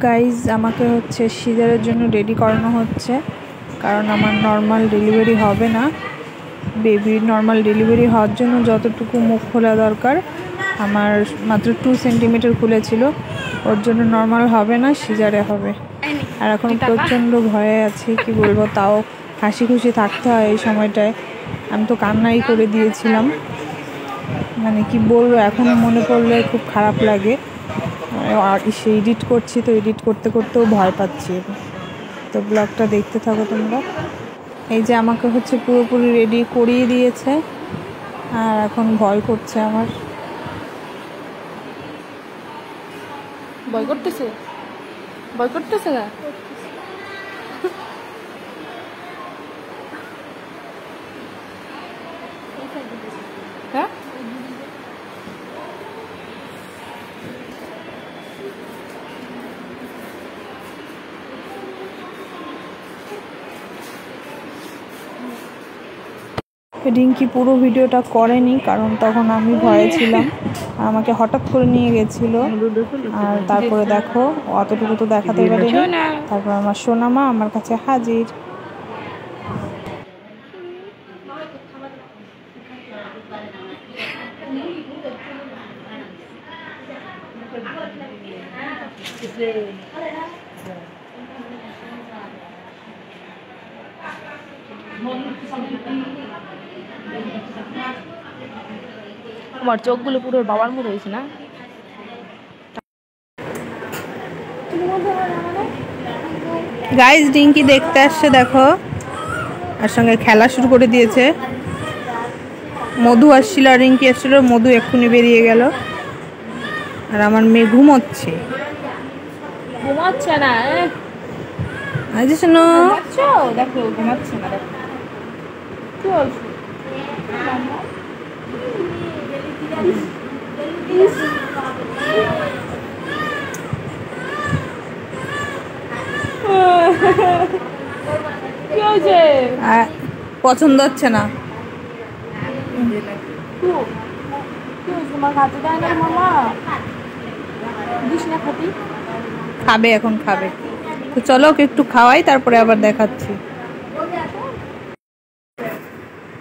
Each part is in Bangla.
গাইজ আমাকে হচ্ছে সিজারের জন্য রেডি করানো হচ্ছে, কারণ আমার নর্মাল ডেলিভারি হবে না। বেবির নর্মাল ডেলিভারি হওয়ার জন্য যতটুকু মুখ খোলা দরকার আমার মাত্র 2 সেন্টিমিটার খুলেছিল, ওর জন্য নর্মাল হবে না, সিজারে হবে। আর এখন প্রচণ্ড ভয়ে আছি, কি বলবো, তাও হাসি খুশি থাকতে হয় এই সময়টায়। আমি তো কান্নাই করে দিয়েছিলাম, মানে কি বলবো, এখন মনে পড়লে খুব খারাপ লাগে। আর সে এডিট করছি, তো এডিট করতে করতেও ভয় পাচ্ছি। তো ব্লগটা দেখতে থাকো তোমরা। এই যে আমাকে হচ্ছে পুরোপুরি রেডি করিয়ে দিয়েছে, আর এখন ভয় করছে আমার। ভয় করতেছে, ভয় করতেছে না? হ্যাঁ, রিঙ্কি পুরো ভিডিওটা করেনি, কারণ তখন আমি ভয়ে ছিলাম, আমাকে হঠাৎ করে নিয়ে গেছিলো। আর তারপরে দেখো অতটুকু তো দেখাতে পারিনি। তারপর আমার সোনামা আমার কাছে হাজির। তোমার চোখগুলো পুরো বাবার মতো হয়েছে না? গাইজ রিঙ্কি দেখতে আসছে, দেখো, আর সঙ্গে খেলা শুরু করে দিয়েছে। মধু আসছিল আর রিঙ্কি আসছিল, মধু এক্ষুনি বেরিয়ে গেল। আর আমার মেয়ে ঘুমোচ্ছে। ঘুমাচ্ছে না? আজ শোনো, দেখো ঘুমাচ্ছে না, দেখো কি বলছো? কি হয়েছে? পছন্দ হচ্ছে না। তোমার খাতে দেয় না মামা? দিস না খাতি? খাবে, এখন খাবে। তো চলো ওকে একটু খাওয়াই, তারপরে আবার দেখাচ্ছি।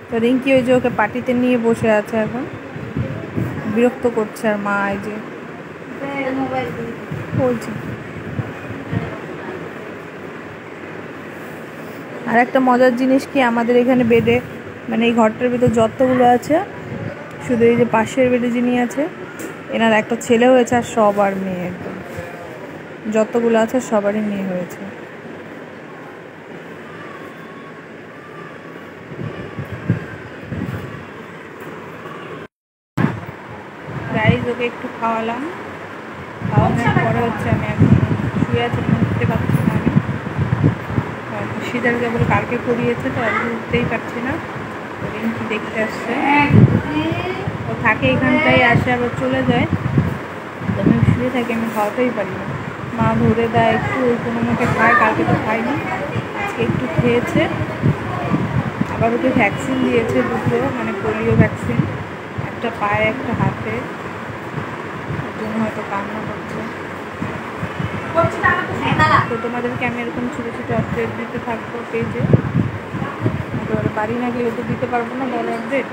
তো রিঙ্কি ওই যে ওকে পার্টিতে নিয়ে বসে আছে, এখন বিরক্ত করছে। আর মা এই যে বলছে। আর একটা মজার জিনিস কি, আমাদের এখানে বেডে, মানে এই ঘরটার ভিতর যতগুলো আছে, শুধু এই যে পাশের বেডে যিনি আছে এনার একটা ছেলে হয়েছে, আর সবার মেয়ে, একদম যতগুলো আছে সবারই মেয়ে হয়েছে। গাইজ ওকে একটু খাওয়ালাম, খাওয়ানোর পরে হচ্ছে আমি এখন শুয়ে আছি, উঠতে পারছি না। আমি সিজার কেবল কালকে করিয়েছে, তো আজকে উঠতেই পারছি না। রিঙ্কি দেখতে আসছে, ও থাকে এখানটাই, আসে আবার চলে যায়। তো আমি শুয়ে থাকি, আমি খাওয়াতেই পারি না। মা ধরে দেয় একটু, ওই কোনো মতে খায়, কালকে তো খায়নি, আজকে একটু খেয়েছে। আবার ওকে ভ্যাকসিন দিয়েছে দুটো, মানে পোলিও ভ্যাকসিন, একটা পায়ে একটা হাতে, ওর জন্য হয়তো কান্না করছে। তো তোমাদেরকে আমি এরকম ছোটো ছোটো আপডেট দিতে থাকবো পেজে। একেবারে বাড়ি না গেলে তো দিতে পারবো না বড় আপডেট।